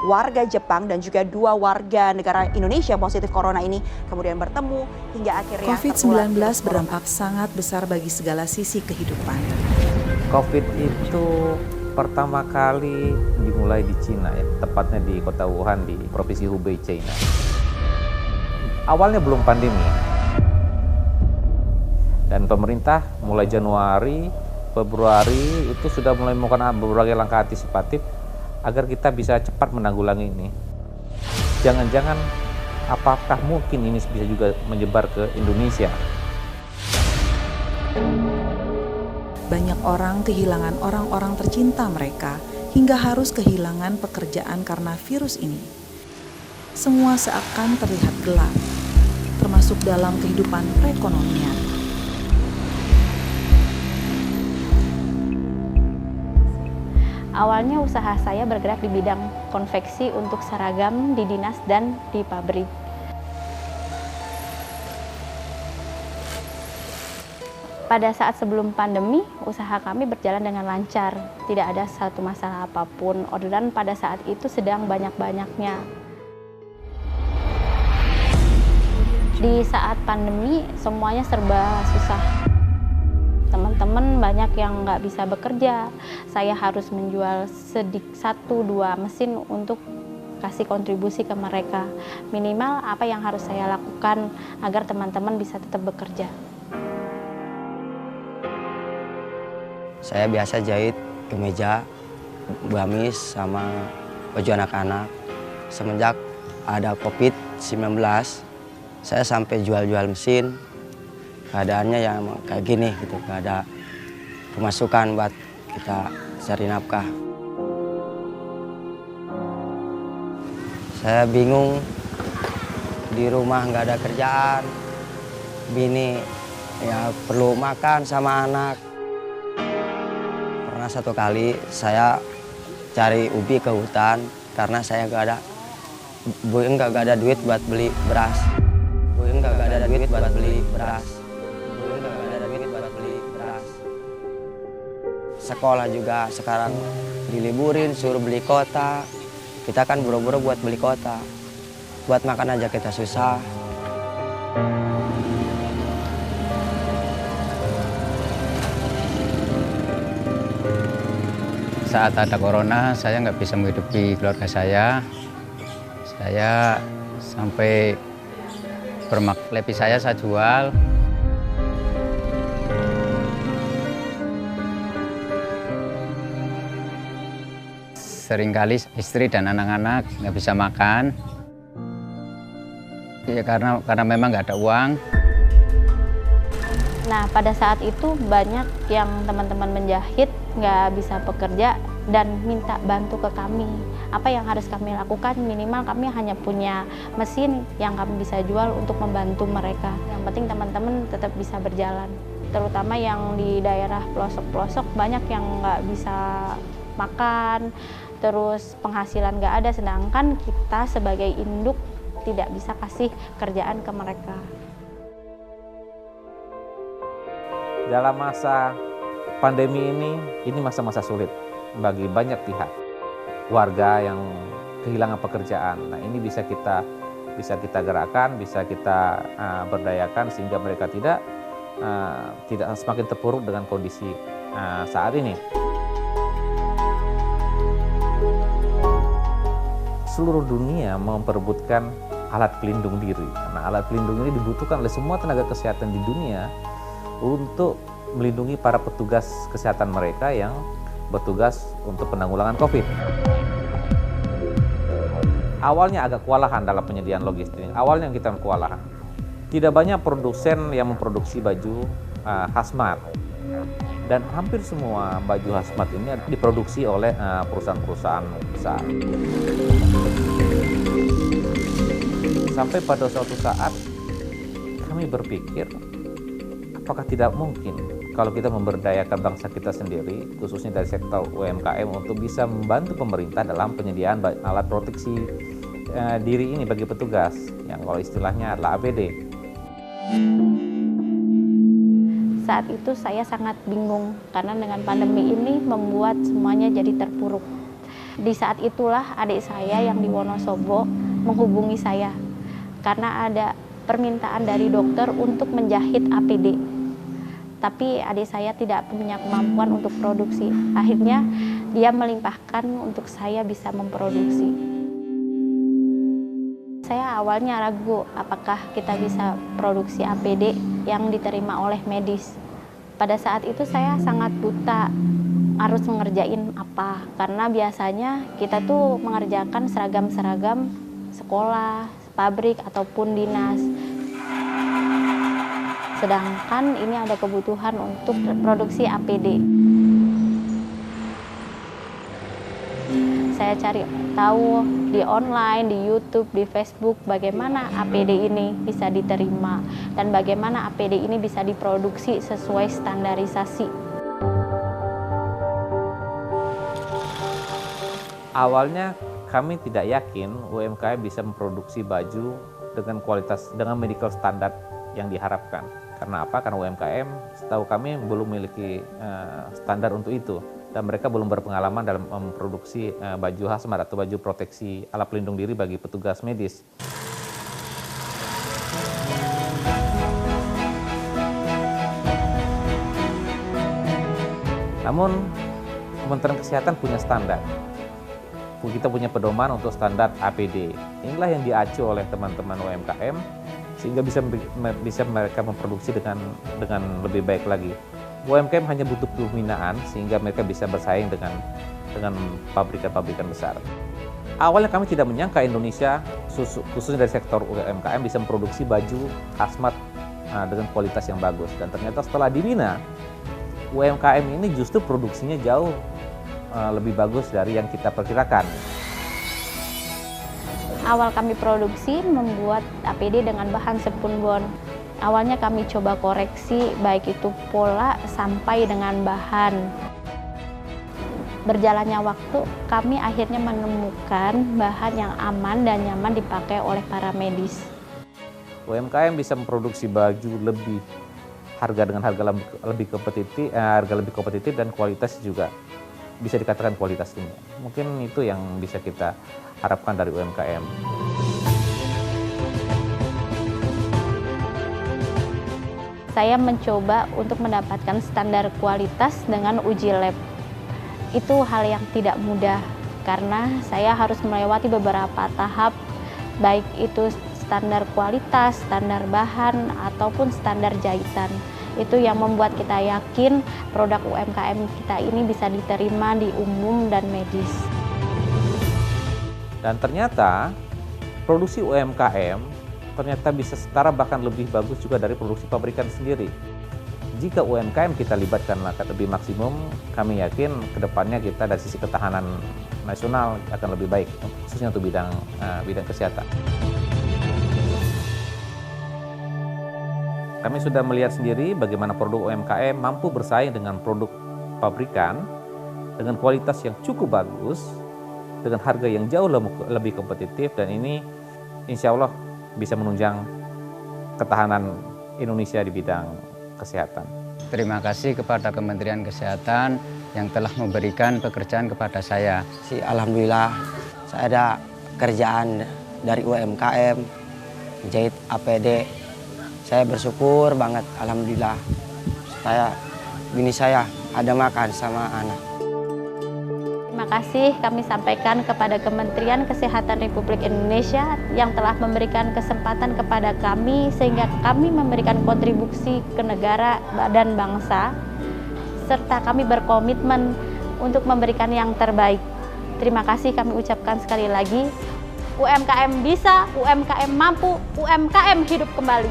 warga Jepang dan juga 2 warga negara Indonesia positif corona ini kemudian bertemu hingga akhirnya COVID-19 berdampak sangat besar bagi segala sisi kehidupan. COVID itu pertama kali dimulai di Cina, ya, tepatnya di kota Wuhan di provinsi Hubei, China. Awalnya belum pandemi. Dan pemerintah mulai Januari, Februari itu sudah mulai melakukan berbagai langkah antisipatif agar kita bisa cepat menanggulangi ini. Jangan-jangan apakah mungkin ini bisa juga menyebar ke Indonesia? Banyak orang kehilangan orang-orang tercinta mereka hingga harus kehilangan pekerjaan karena virus ini. Semua seakan terlihat gelap, termasuk dalam kehidupan perekonomian. Awalnya usaha saya bergerak di bidang konveksi untuk seragam di dinas dan di pabrik. Pada saat sebelum pandemi, usaha kami berjalan dengan lancar. Tidak ada satu masalah apapun. Orderan pada saat itu sedang banyak-banyaknya. Di saat pandemi, semuanya serba susah. Teman-teman banyak yang nggak bisa bekerja. Saya harus menjual 1-2 mesin untuk kasih kontribusi ke mereka. Minimal apa yang harus saya lakukan agar teman-teman bisa tetap bekerja. Saya biasa jahit kemeja, gamis, sama baju anak-anak. Semenjak ada COVID-19, saya sampai jual-jual mesin. Keadaannya yang kayak gini gitu, gak ada pemasukan buat kita cari nafkah. Saya bingung, di rumah nggak ada kerjaan, bini ya perlu makan sama anak. Pernah satu kali saya cari ubi ke hutan karena saya nggak ada duit buat beli beras. Sekolah juga sekarang diliburin, suruh beli kota. Kita kan buru-buru buat beli kota. Buat makan aja kita susah. Saat ada corona, saya nggak bisa menghidupi keluarga saya. Saya sampai lebih saya jual. Seringkali istri dan anak-anak nggak bisa makan. Ya karena memang nggak ada uang. Nah, pada saat itu banyak yang teman-teman menjahit nggak bisa bekerja dan minta bantu ke kami. Apa yang harus kami lakukan? Minimal kami hanya punya mesin yang kami bisa jual untuk membantu mereka. Yang penting teman-teman tetap bisa berjalan. Terutama yang di daerah pelosok-pelosok banyak yang nggak bisa makan, terus penghasilan nggak ada, sedangkan kita sebagai induk tidak bisa kasih kerjaan ke mereka. Dalam masa pandemi ini masa-masa sulit bagi banyak pihak. Warga yang kehilangan pekerjaan. Nah, ini bisa kita gerakkan, bisa kita berdayakan sehingga mereka tidak semakin terpuruk dengan kondisi saat ini. Seluruh dunia memperebutkan alat pelindung diri. Nah, alat pelindung ini dibutuhkan oleh semua tenaga kesehatan di dunia untuk melindungi para petugas kesehatan mereka yang bertugas untuk penanggulangan COVID. Awalnya agak kewalahan dalam penyediaan logistik. Awalnya kita kewalahan. Tidak banyak produsen yang memproduksi baju hazmat. Dan hampir semua baju hazmat ini diproduksi oleh perusahaan-perusahaan besar. Sampai pada suatu saat kami berpikir, apakah tidak mungkin kalau kita memberdayakan bangsa kita sendiri, khususnya dari sektor UMKM, untuk bisa membantu pemerintah dalam penyediaan alat proteksi diri ini bagi petugas, yang kalau istilahnya adalah APD. Saat itu saya sangat bingung karena dengan pandemi ini membuat semuanya jadi terpuruk. Di saat itulah adik saya yang di Wonosobo menghubungi saya karena ada permintaan dari dokter untuk menjahit APD. Tapi adik saya tidak punya kemampuan untuk produksi. Akhirnya dia melimpahkan untuk saya bisa memproduksi. Saya awalnya ragu apakah kita bisa produksi APD yang diterima oleh medis. Pada saat itu saya sangat buta harus mengerjain apa, karena biasanya kita tuh mengerjakan seragam-seragam sekolah, pabrik ataupun dinas. Sedangkan ini ada kebutuhan untuk produksi APD. Saya cari tahu di online, di YouTube, di Facebook bagaimana APD ini bisa diterima dan bagaimana APD ini bisa diproduksi sesuai standarisasi. Awalnya kami tidak yakin UMKM bisa memproduksi baju dengan medical standard yang diharapkan. Karena apa? Karena UMKM setahu kami belum memiliki standar untuk itu dan mereka belum berpengalaman dalam memproduksi baju hazmat atau baju proteksi alat pelindung diri bagi petugas medis. Namun Kementerian Kesehatan punya standar. Kita punya pedoman untuk standar APD. Inilah yang diacu oleh teman-teman UMKM sehingga bisa mereka memproduksi dengan lebih baik lagi. UMKM hanya butuh pembinaan sehingga mereka bisa bersaing dengan pabrikan-pabrikan besar. Awalnya kami tidak menyangka Indonesia, khususnya dari sektor UMKM, bisa memproduksi baju hazmat dengan kualitas yang bagus. Dan ternyata setelah dibina, UMKM ini justru produksinya jauh lebih bagus dari yang kita perkirakan. Awal kami produksi membuat APD dengan bahan spunbond. Awalnya kami coba koreksi baik itu pola sampai dengan bahan. Berjalannya waktu, kami akhirnya menemukan bahan yang aman dan nyaman dipakai oleh para medis. UMKM bisa memproduksi baju harga lebih kompetitif dan kualitas juga bisa dikatakan kualitas tinggi. Mungkin itu yang bisa kita harapkan dari UMKM. Saya mencoba untuk mendapatkan standar kualitas dengan uji lab. Itu hal yang tidak mudah karena saya harus melewati beberapa tahap, baik itu standar kualitas, standar bahan, ataupun standar jahitan. Itu yang membuat kita yakin produk UMKM kita ini bisa diterima di umum dan medis. Dan ternyata produksi UMKM ternyata bisa setara bahkan lebih bagus juga dari produksi pabrikan sendiri. Jika UMKM kita libatkan lebih maksimum, kami yakin kedepannya kita dari sisi ketahanan nasional akan lebih baik, khususnya untuk bidang kesehatan. Kami sudah melihat sendiri bagaimana produk UMKM mampu bersaing dengan produk pabrikan dengan kualitas yang cukup bagus, dengan harga yang jauh lebih kompetitif, dan ini insya Allah bisa menunjang ketahanan Indonesia di bidang kesehatan. Terima kasih kepada Kementerian Kesehatan yang telah memberikan pekerjaan kepada saya. Alhamdulillah saya ada kerjaan dari UMKM, jahit APD. Saya bersyukur banget, alhamdulillah. Bini saya ada makan sama anak. Terima kasih kami sampaikan kepada Kementerian Kesehatan Republik Indonesia yang telah memberikan kesempatan kepada kami sehingga kami memberikan kontribusi ke negara dan bangsa, serta kami berkomitmen untuk memberikan yang terbaik. Terima kasih kami ucapkan sekali lagi. UMKM bisa, UMKM mampu, UMKM hidup kembali.